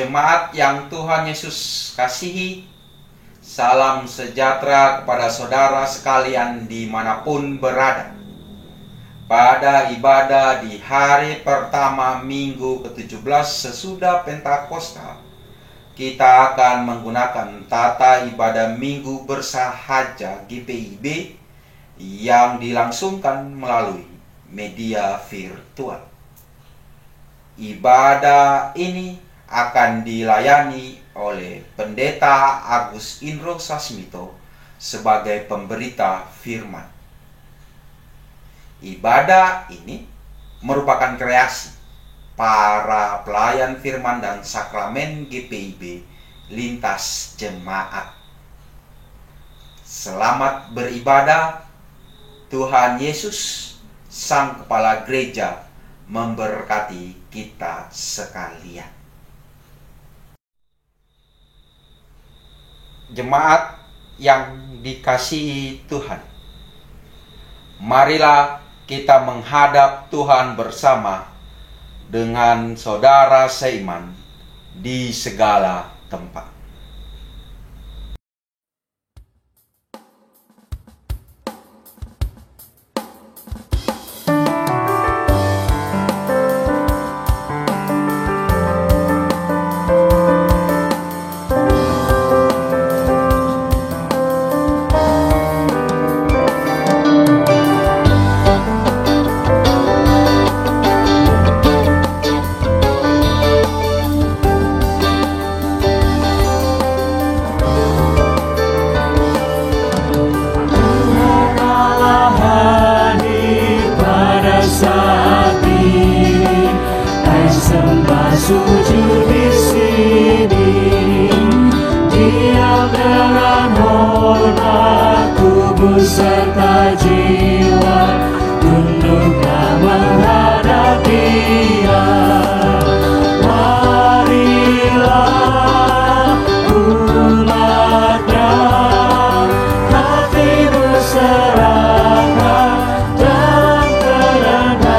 Jemaat yang Tuhan Yesus kasihi, salam sejahtera kepada saudara sekalian dimanapun berada. Pada ibadah di hari pertama minggu ke-17 sesudah Pentakosta, kita akan menggunakan tata ibadah minggu bersahaja GPIB yang dilangsungkan melalui media virtual. Ibadah ini akan dilayani oleh Pendeta Agus Indro Sasmito sebagai pemberita firman. Ibadah ini merupakan kreasi para pelayan firman dan sakramen GPIB lintas jemaat. Selamat beribadah. Tuhan Yesus, Sang Kepala Gereja, memberkati kita sekalian. Jemaat yang dikasihi Tuhan, marilah kita menghadap Tuhan bersama dengan saudara seiman di segala tempat. Sujud di sini, diam dengan hormat, tubuh serta jiwa, tunduklah menghadap Dia. Marilah umatnya, hati berserahkan dan kerendahan.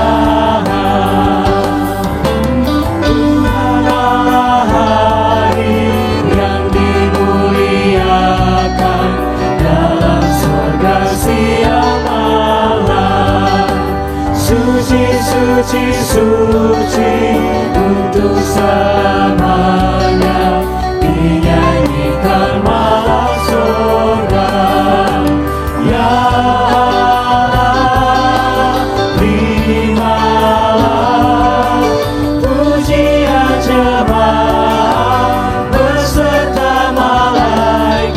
Suci, suci untuk selamanya, dinyanyikan malam surga. Ya Allah, terimalah pujian jemaat beserta malaikat.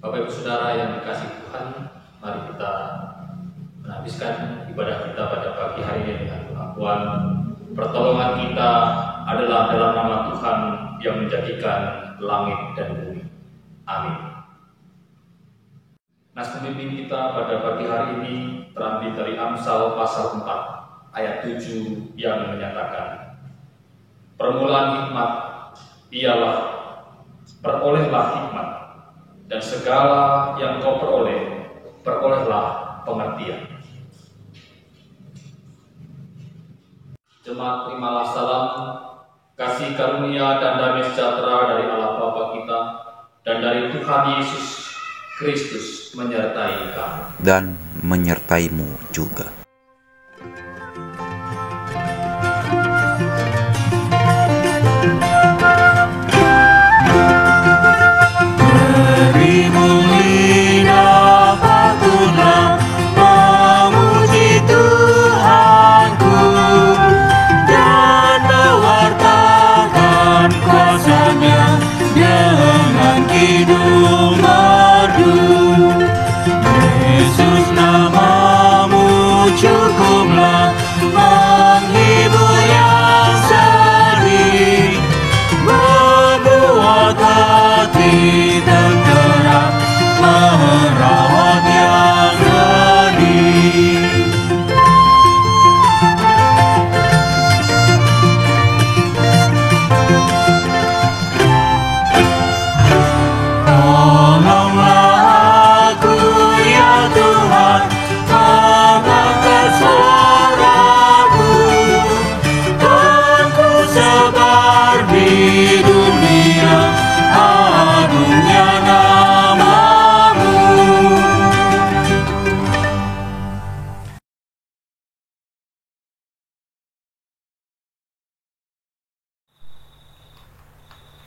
Bapak Ibu Saudara yang dikasihi Tuhan, mari kita menghabiskan ibadah kita pada pagi hari ini dengan pengakuan pertolongan kita adalah dalam nama Tuhan yang menjadikan langit dan bumi. Amin. Nas pemimpin kita pada pagi hari ini terambil dari Amsal pasal 4 ayat 7 yang menyatakan, permulaan hikmat ialah perolehlah hikmat, dan segala yang kau peroleh, perolehlah pengertian. Jemaat terimalah salam kasih karunia dan damai sejahtera dari Allah Bapa kita dan dari Tuhan Yesus Kristus menyertai kamu. Dan menyertaimu juga.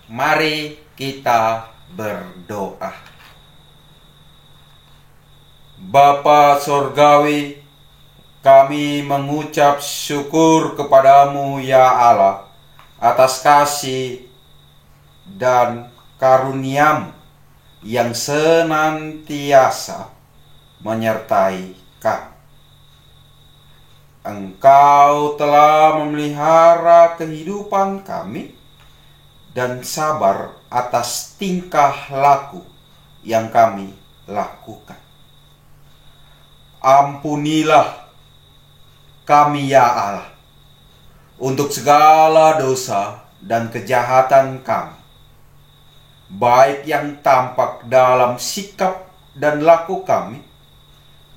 Mari kita berdoa. Bapa Sorgawi, kami mengucap syukur kepadamu ya Allah atas kasih dan karuniamu yang senantiasa menyertai kami. Engkau telah memelihara kehidupan kami dan sabar atas tingkah laku yang kami lakukan. Ampunilah kami ya Allah untuk segala dosa dan kejahatan kami, baik yang tampak dalam sikap dan laku kami,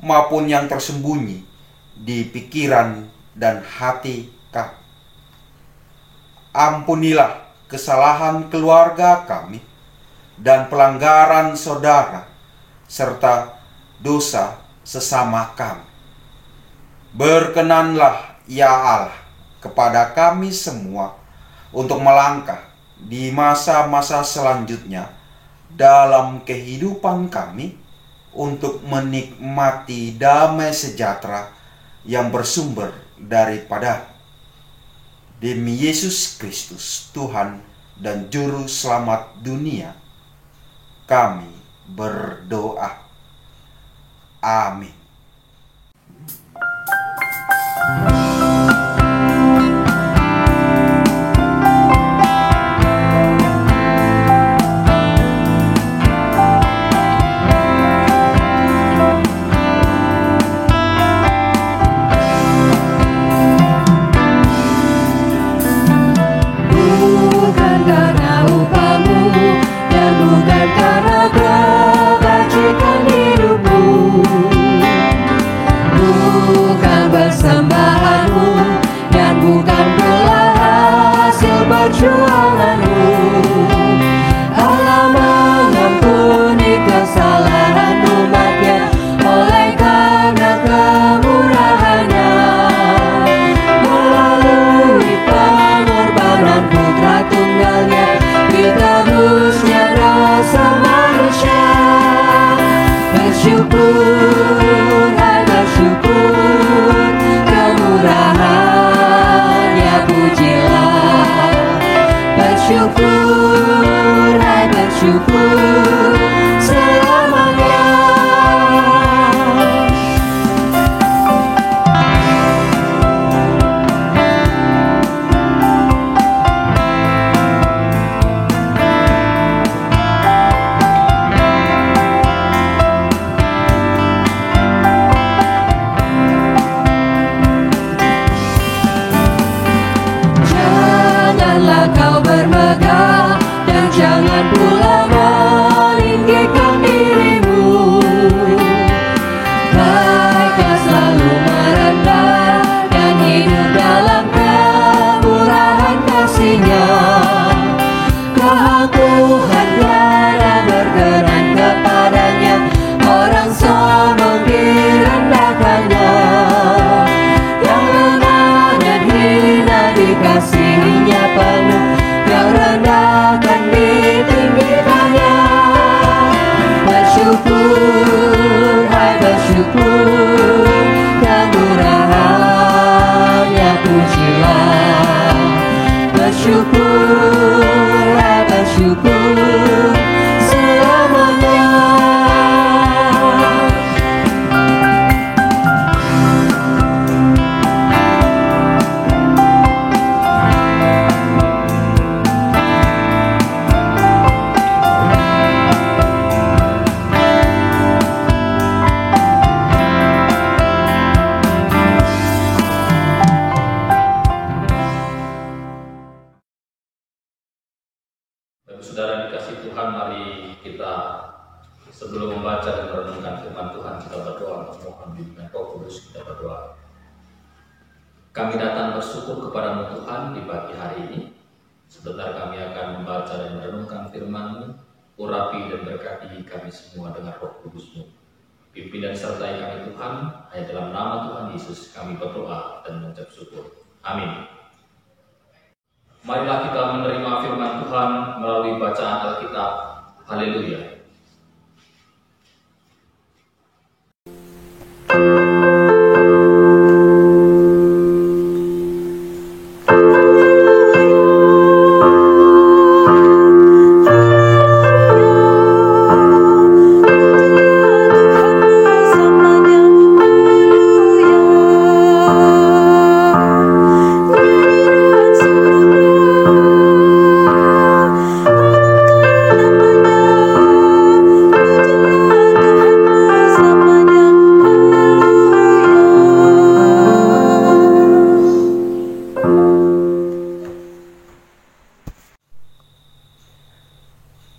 maupun yang tersembunyi di pikiran dan hati kami. Ampunilah kesalahan keluarga kami dan pelanggaran saudara serta dosa sesama kami. Berkenanlah ya Allah kepada kami semua untuk melangkah di masa-masa selanjutnya dalam kehidupan kami untuk menikmati damai sejahtera yang bersumber daripada demi Yesus Kristus, Tuhan dan Juru Selamat dunia, kami berdoa. Amin. Janganlah kau bermegah dan jangan pula firman Tuhan, kita berdoa untuk mohon bimbingan Roh Kudus. Kita berdoa. Kami datang bersyukur kepadamu Tuhan di pagi hari ini. Sebentar kami akan membaca dan merenungkan firman-Mu. Urapi dan berkati kami semua dengan Roh Kudus-Mu. Pimpin dan sertai kami Tuhan. Hanya dalam nama Tuhan Yesus kami berdoa dan mengucap syukur. Amin. Marilah kita menerima firman Tuhan melalui bacaan Alkitab. Haleluya.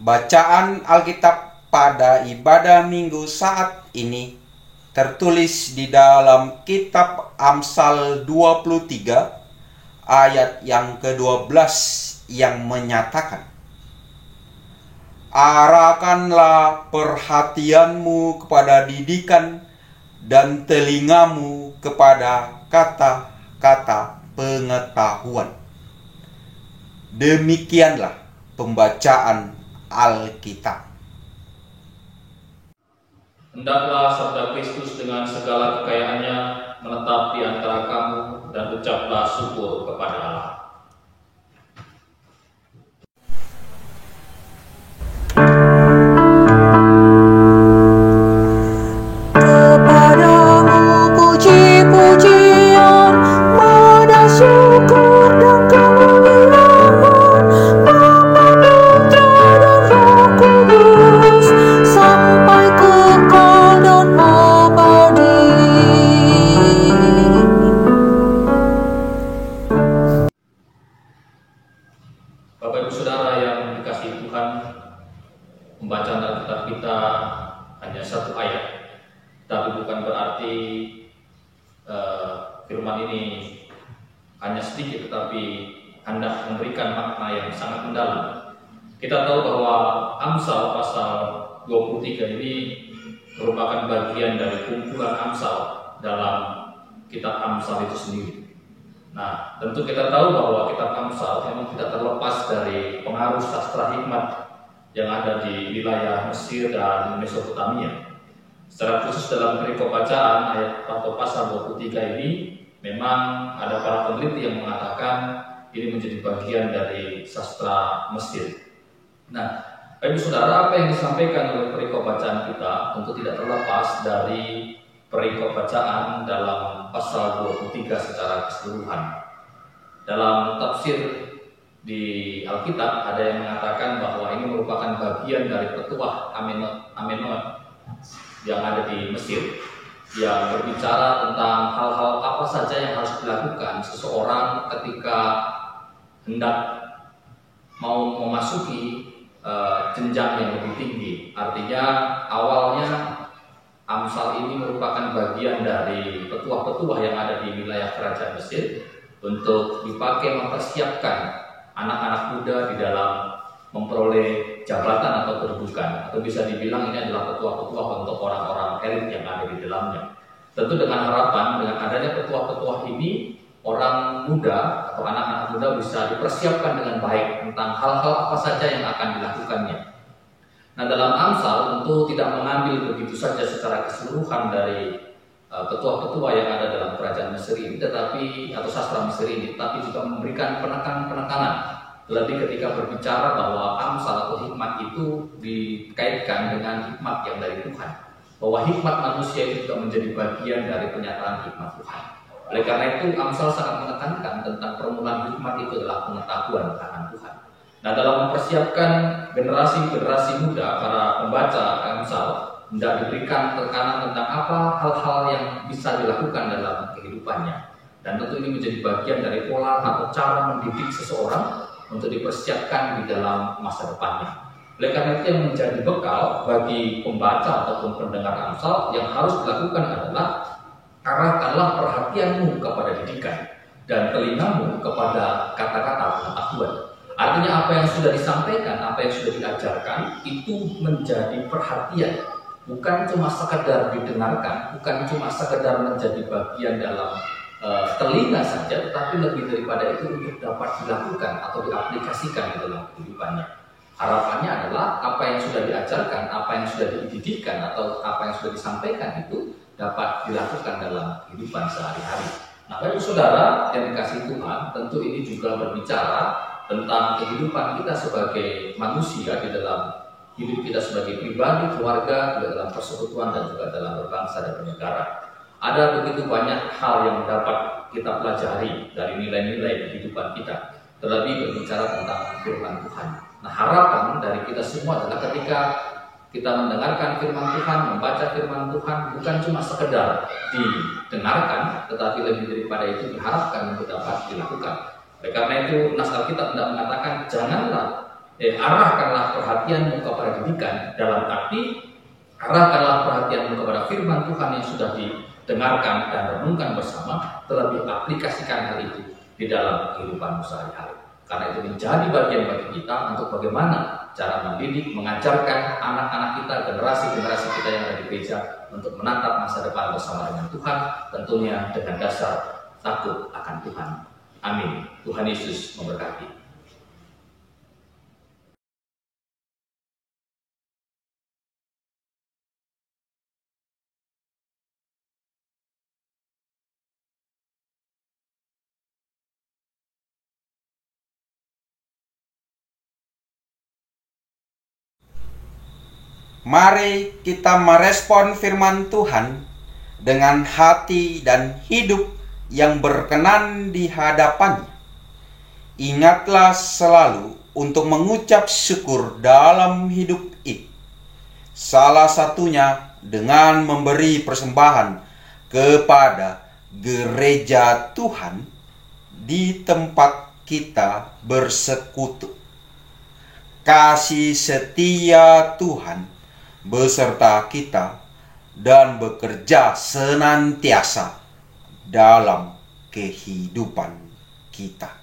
Bacaan Alkitab pada ibadah minggu saat ini tertulis di dalam kitab Amsal 23 ayat yang ke-12 yang menyatakan, arahkanlah perhatianmu kepada didikan dan telingamu kepada kata-kata pengetahuan. Demikianlah pembacaan Alkitab. Hendaklah sabda Kristus dengan segala kekayaannya menetap di antara kamu, dan ucaplah syukur kepada Allah. Kepadamu puji-pujian, pada syukur dan kemuliaan, Bapa, Putra, dan Roh Kudus, sampai kekal dan abadi. Bapak Ibu Saudara yang dikasihi Tuhan, pembacaan Alkitab kita hanya satu ayat, tapi bukan berarti firman ini hanya sedikit, tetapi hendak memberikan makna yang sangat mendalam. Kita tahu bahwa Amsal pasal 23 ini merupakan bagian dari kumpulan Amsal dalam kitab Amsal itu sendiri. Nah, tentu kita tahu bahwa kitab Amsal memang tidak terlepas dari pengaruh sastra hikmat yang ada di wilayah Mesir dan Mesopotamia. Secara khusus dalam perikop bacaan ayat atau pasal 23 ini, memang ada para peneliti yang mengatakan ini menjadi bagian dari sastra Mesir. Nah, Ibu Saudara, apa yang disampaikan oleh perikop bacaan kita tentu tidak terlepas dari perikop bacaan dalam pasal 23 secara keseluruhan. Dalam tafsir di Alkitab ada yang mengatakan bahwa ini merupakan bagian dari petuah Amenot yang ada di Mesir, yang berbicara tentang hal-hal apa saja yang harus dilakukan seseorang ketika hendak mau memasuki jenjang yang lebih tinggi. Artinya awalnya Amsal ini merupakan bagian dari petuah-petuah yang ada di wilayah kerajaan Mesir untuk dipakai mempersiapkan anak-anak muda di dalam memperoleh jabatan atau kedudukan, atau bisa dibilang ini adalah petuah-petuah untuk orang-orang elit yang ada di dalamnya. Tentu dengan harapan dengan adanya petuah-petuah ini, orang muda atau anak-anak muda bisa dipersiapkan dengan baik tentang hal-hal apa saja yang akan dilakukannya. Nah, dalam Amsal tentu tidak mengambil begitu saja secara keseluruhan dari petuah-petuah yang ada dalam kerajaan Mesir ini, tetapi atau sastra Mesir ini, tapi juga memberikan penekanan-penekanan. Lebih ketika berbicara bahwa Amsal atau hikmat itu dikaitkan dengan hikmat yang dari Tuhan, bahwa hikmat manusia itu juga menjadi bagian dari penyataan hikmat Tuhan. Oleh karena itu Amsal sangat menekankan tentang permulaan hikmat itu adalah pengetahuan akan Tuhan. Nah, dalam mempersiapkan generasi-generasi muda, para pembaca Amsal tidak diberikan tekanan tentang apa hal-hal yang bisa dilakukan dalam kehidupannya. Dan tentu ini menjadi bagian dari pola atau cara mendidik seseorang untuk dipersiapkan di dalam masa depannya. Oleh karena itu yang menjadi bekal bagi pembaca ataupun pendengar Amsal yang harus dilakukan adalah arahkanlah perhatianmu kepada didikan dan telingamu kepada kata-kata pengetahuan. Artinya apa yang sudah disampaikan, apa yang sudah diajarkan itu menjadi perhatian, bukan cuma sekedar didengarkan, bukan cuma sekedar menjadi bagian dalam telinga saja, tetapi lebih daripada itu untuk dapat dilakukan atau diaplikasikan di dalam kehidupannya. Harapannya adalah apa yang sudah diajarkan, apa yang sudah dididikan atau apa yang sudah disampaikan itu dapat dilakukan dalam kehidupan sehari-hari. Nah, Bapak Saudara yang dikasihi Tuhan, tentu ini juga berbicara tentang kehidupan kita sebagai manusia di dalam hidup kita sebagai pribadi, keluarga, juga dalam persekutuan dan juga dalam berbangsa dan bernegara. Ada begitu banyak hal yang dapat kita pelajari dari nilai-nilai kehidupan kita, terlebih berbicara tentang firman Tuhan. Nah, harapan dari kita semua adalah ketika kita mendengarkan firman Tuhan, membaca firman Tuhan, bukan cuma sekedar didengarkan, tetapi lebih daripada itu diharapkan untuk dapat dilakukan. Oleh karena itu, nas Alkitab tidak mengatakan janganlah arahkanlah perhatianmu kepada didikan, dalam arti arahkanlah perhatianmu kepada firman Tuhan yang sudah didengarkan dan renungkan bersama, terlebih aplikasikan hal itu di dalam kehidupanmu sehari-hari. Karena itu menjadi bagian bagi kita untuk bagaimana cara mendidik, mengajarkan anak-anak kita, generasi-generasi kita yang ada di gereja untuk menatap masa depan bersama dengan Tuhan, tentunya dengan dasar takut akan Tuhan. Amin. Tuhan Yesus memberkati. Mari kita merespon firman Tuhan dengan hati dan hidup yang berkenan di hadapannya. Ingatlah selalu untuk mengucap syukur dalam hidup ini. Salah satunya dengan memberi persembahan kepada gereja Tuhan di tempat kita bersekutu. Kasih setia Tuhan beserta kita dan bekerja senantiasa dalam kehidupan kita.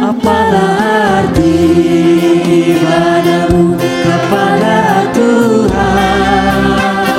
Apalah arti ibadahmu kepada Tuhan?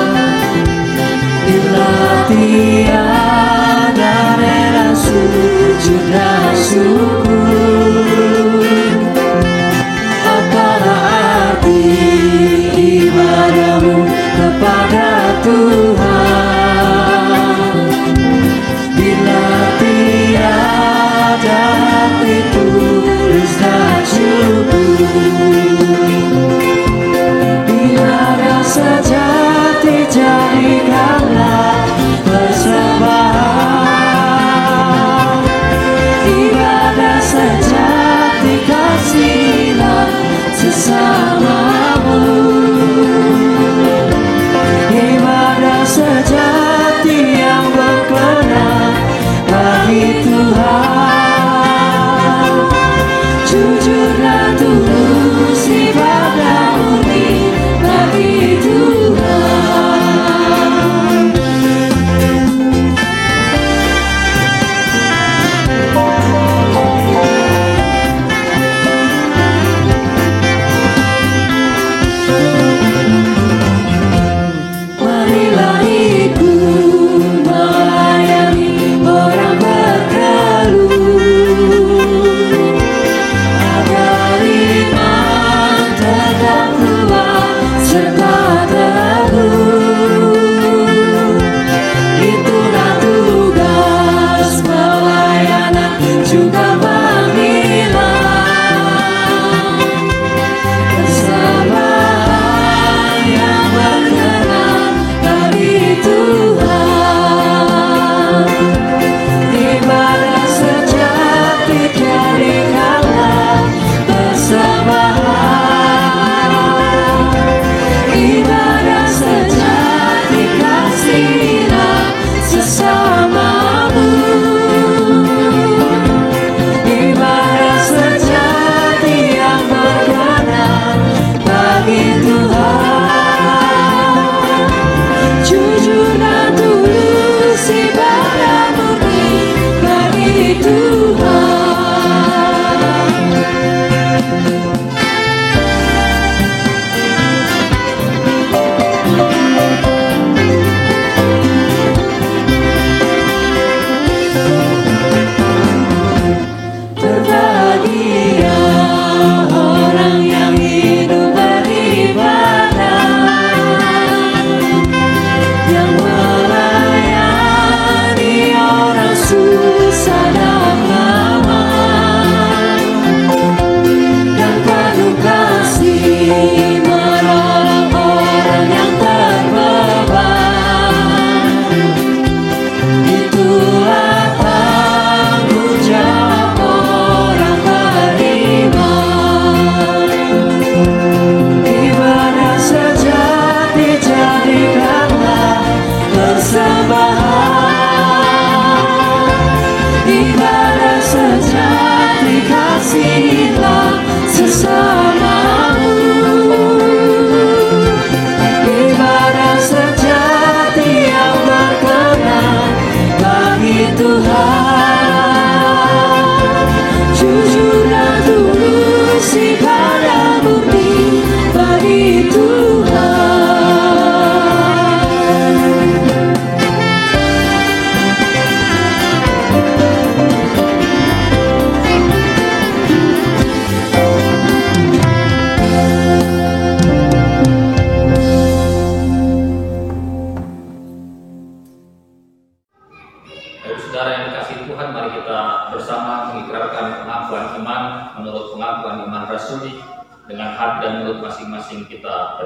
dalam iman rasuli, dengan hati dan mulut masing-masing kita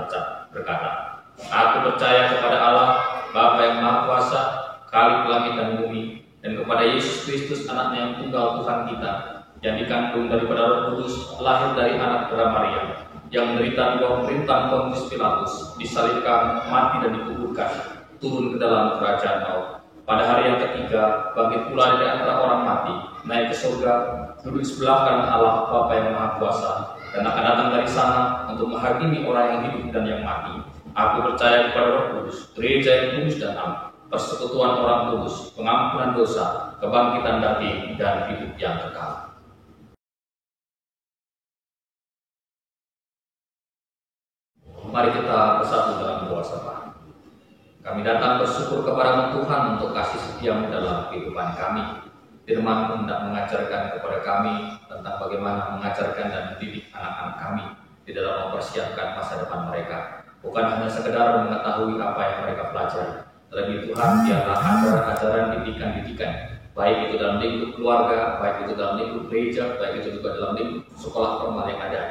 berkata, aku percaya kepada Allah, Bapa yang Maha Kuasa, Khalik langit dan bumi, dan kepada Yesus Kristus, anaknya yang tunggal Tuhan kita, yang dikandung daripada Roh Kudus, lahir dari anak darah Maria, yang menderita di bawah pemerintahan Pontius Pilatus, disalibkan, mati dan dikuburkan, turun ke dalam kerajaan maut. Pada hari yang ketiga, bangkit pula dari antara orang mati, naik ke surga, duduk di sebelah kanan Allah Bapa yang Maha Kuasa, dan akan datang dari sana untuk menghakimi orang yang hidup dan yang mati. Aku percaya kepada Roh Kudus, gereja yang kudus dan am, persekutuan orang kudus, pengampunan dosa, kebangkitan daging, dan hidup yang kekal. Mari kita bersatu dalam doa sapa. Kami datang bersyukur kepada Tuhan untuk kasih setia-Mu dalam kehidupan kami. Firman-Mu hendak mengajarkan kepada kami tentang bagaimana mengajarkan dan mendidik anak-anak kami di dalam mempersiapkan masa depan mereka. Bukan hanya sekedar mengetahui apa yang mereka pelajari, terlebih Tuhan biarlah ajaran-ajaran didikan-didikan, baik itu dalam lingkup keluarga, baik itu dalam lingkup gereja, baik itu juga dalam lingkup sekolah formal yang ada.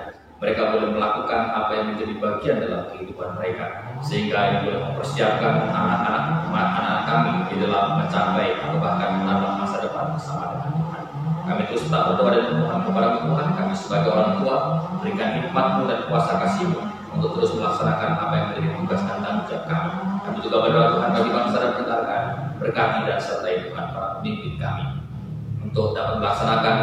Mereka boleh melakukan apa yang menjadi bagian dalam kehidupan mereka, sehingga ini boleh mempersiapkan anak-anak kami di dalam mencapai atau bahkan menatap masa depan bersama dengan Tuhan. Kami terus tak berdoa dan memohon kepada Tuhan, kami sebagai orang tua, berikan hikmat-Mu dan kuasa kasih-Mu untuk terus melaksanakan apa yang menjadi tugas dan tanggung jawab kami. Kami juga berdoa Tuhan bagi bangsa dan negara, berkati dan sertai Tuhan para pemimpin kami untuk dapat melaksanakan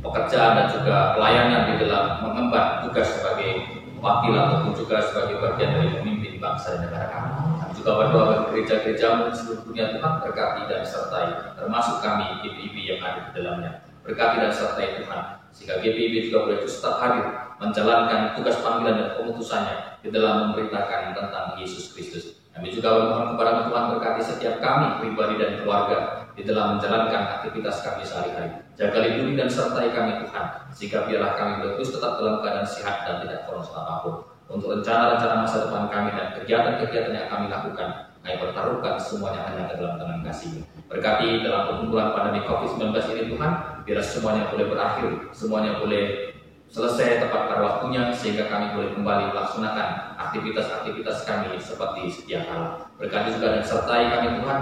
pekerjaan dan juga pelayanan di dalam mengemban tugas sebagai wakil ataupun juga sebagai bagian dari pemimpin bangsa dan negara kami. Kami juga berdoa bagi gereja-gereja-Mu di seluruh dunia, Tuhan, berkati dan sertai, termasuk kami GPIB yang ada di dalamnya. Berkati dan sertai Tuhan, sehingga GPIB juga boleh terus tetap hadir menjalankan tugas panggilan dan pemutusannya di dalam memberitakan tentang Yesus Kristus. Kami juga bermohon kepada Tuhan, berkati setiap kami pribadi dan keluarga di dalam menjalankan aktivitas kami sehari-hari. Jaga lindungi dan sertai kami Tuhan, sehingga biarlah kami terus tetap dalam keadaan sehat dan tidak kronis apapun. Untuk rencana-rencana masa depan kami dan kegiatan-kegiatan yang kami lakukan, kami pertaruhkan semuanya hanya ke dalam tangan kasih-Mu. Berkati dalam perkumpulan pandemi COVID-19 ini Tuhan, biar semuanya boleh berakhir, semuanya boleh selesai tepat pada waktunya, sehingga kami boleh kembali melaksanakan aktivitas-aktivitas kami seperti sedia kala. Berkati juga dan sertai kami Tuhan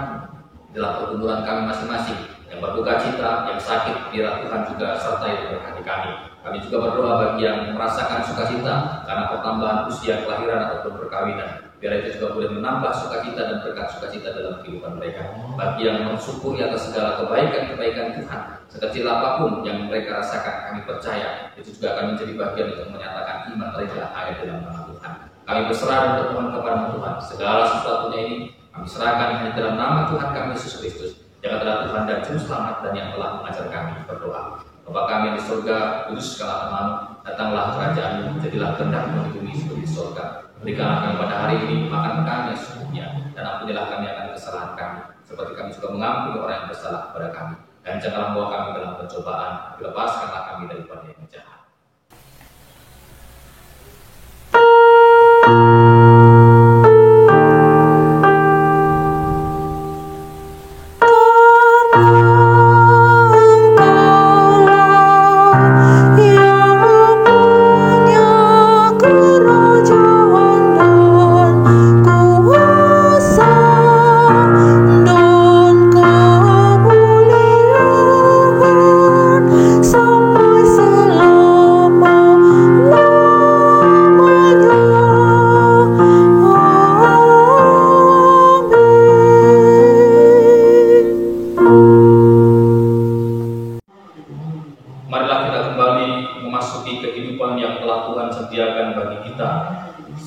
dalam perkumpulan kami masing-masing, yang berduka cita, yang sakit, biar Tuhan juga sertai dan berkati kami. Kami juga berdoa bagi yang merasakan sukacita karena pertambahan usia kelahiran ataupun perkawinan, biar itu juga boleh menambah sukacita dan berkat sukacita dalam kehidupan mereka. Bagi yang mensyukuri atas segala kebaikan-kebaikan Tuhan, sekecil apapun yang mereka rasakan, kami percaya itu juga akan menjadi bagian untuk menyatakan iman mereka ada dalam nama Tuhan. Kami berserah dan bermohon kepada Tuhan, segala sesuatunya ini kami serahkan hanya dalam nama Tuhan kami Yesus Kristus, yang adalah Tuhan dan Juru Selamat dan yang telah mengajar kami berdoa. Bapa kami yang di surga, kuduskanlah nama-Mu, datanglah kerajaan-Mu, jadilah kehendak-Mu di bumi seperti di surga. Berikanlah kami pada hari ini makan kami yang secukupnya, dan ampunilah kami akan kesalahan kami, seperti kami juga mengampuni orang yang bersalah kepada kami. Dan janganlah membawa kami dalam pencobaan, lepaskanlah kami daripada yang jahat.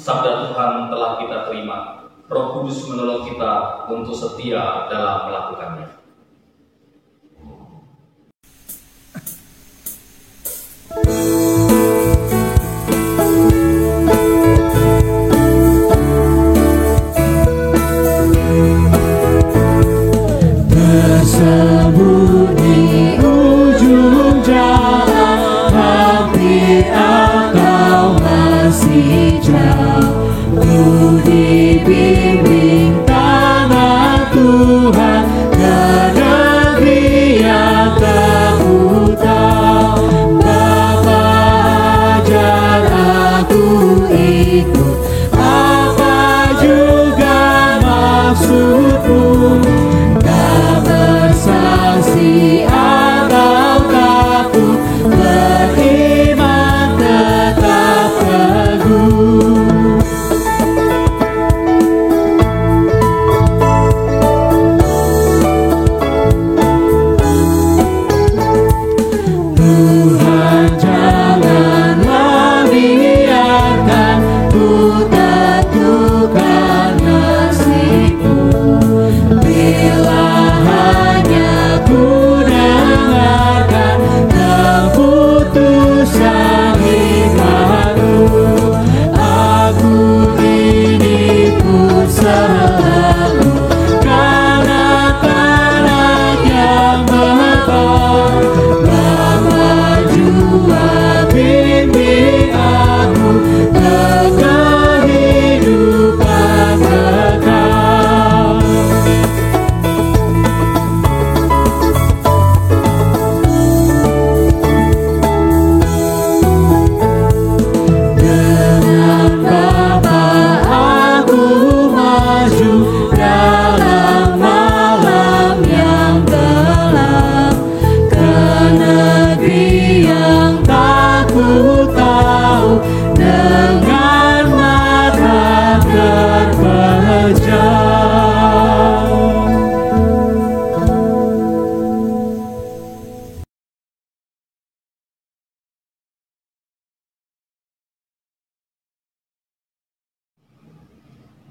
Sabda Tuhan telah kita terima, Roh Kudus menolong kita untuk setia dalam melakukannya. Tersebut di ujung jalan, hampir atau masih jauh, ku dibimbing tangan Tuhan ke negeri yang tak ku tahu. Bapa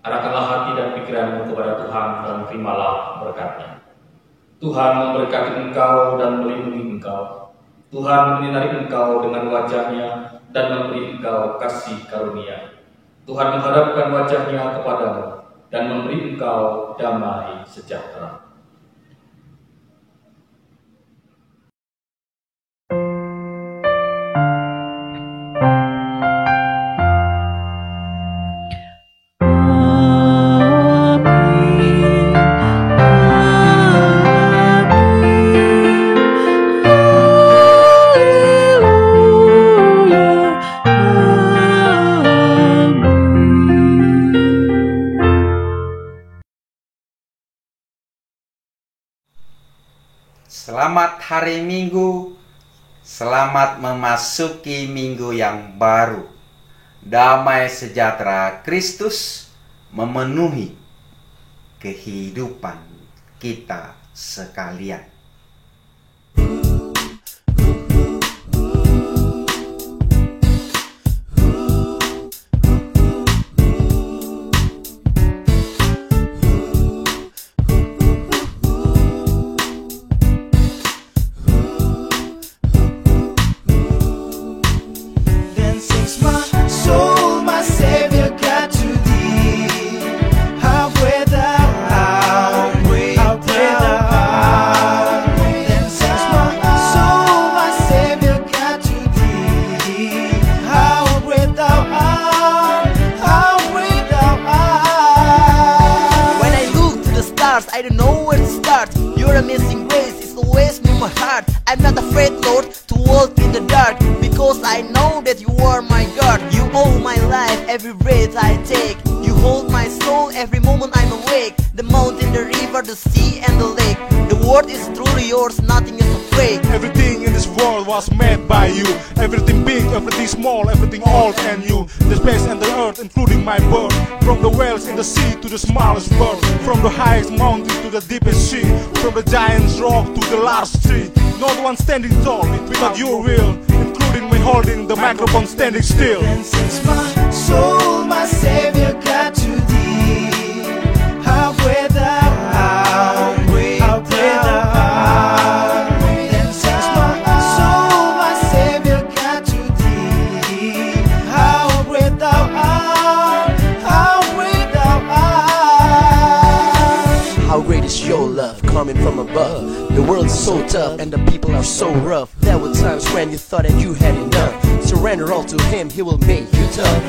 Arahkanlah hati dan pikiranmu kepada Tuhan dan terimalah berkat-Nya. Tuhan memberkati engkau dan melindungi engkau. Tuhan menyinari engkau dengan wajah-Nya dan memberi engkau kasih karunia. Tuhan menghadapkan wajah-Nya kepadamu dan memberi engkau damai sejahtera. Selamat hari Minggu, selamat memasuki minggu yang baru. Damai sejahtera Kristus memenuhi kehidupan kita sekalian. I don't know where to start. Your amazing grace is always near my heart. I'm not afraid, Lord, to walk in the dark, because I know that you are my God. You own my life, every breath I take. You hold my soul every moment I'm awake. The mountain, the river, the sea and the lake. The world is truly yours, nothing is a fake. Everything in this world was made by you. Everything big, everything small, everything old and new. The space and the earth, including my birth. From the whales in the sea to the smallest bird. From the highest mountain to the deepest sea. From the giant's rock to the largest tree. Not one standing tall without your will, including me holding the microphone standing still. And since my soul, my Savior, got to thee, halfway down, halfway down. And since my soul, my Savior, got to thee, halfway down, halfway down. How great is your love coming from above. The world is so tough and the people are so rough. There were times when you thought that you had enough. Surrender all to Him, He will make you tough.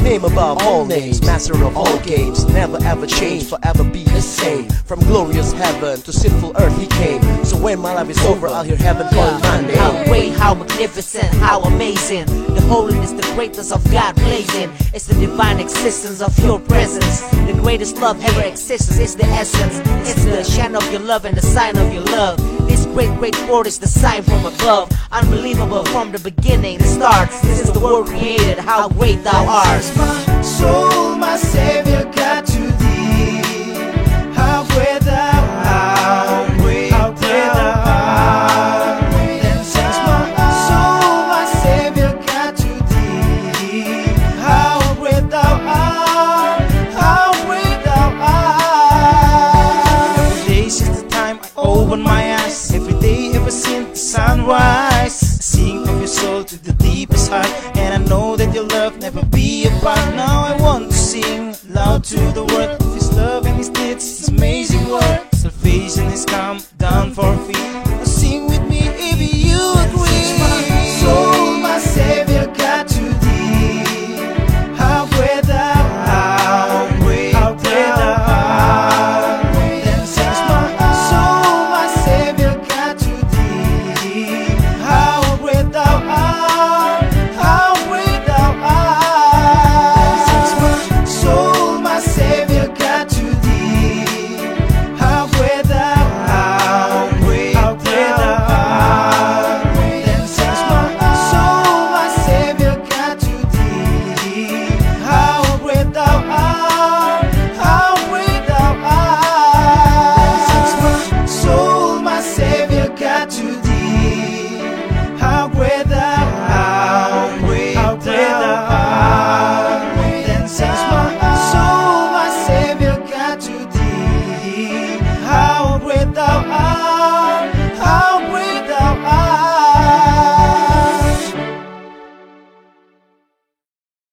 Name above all names, master of all games. Never ever change, forever be the same. From glorious heaven to sinful earth He came. So when my life is over, I'll hear heaven calling my name. How great, how magnificent, how amazing. The holiness, the greatness of God blazing. It's the divine existence of your presence. The greatest love ever exists is the essence. It's the shine of your love and the sign of your love. This great word is the sign from above. Unbelievable from the beginning, the start. This is the world created, how great thou art. My soul, my Savior, got to thee, halfway down, halfway down. And since my soul, my Savior, got to thee, halfway down, halfway down. Every day since the time I open my eyes, every day ever since the sunrise, sing of your soul to the deepest heart, and I know that your love never be apart. Now I want to sing loud to the world of His love and His deeds, His amazing work. Salvation has come down for free.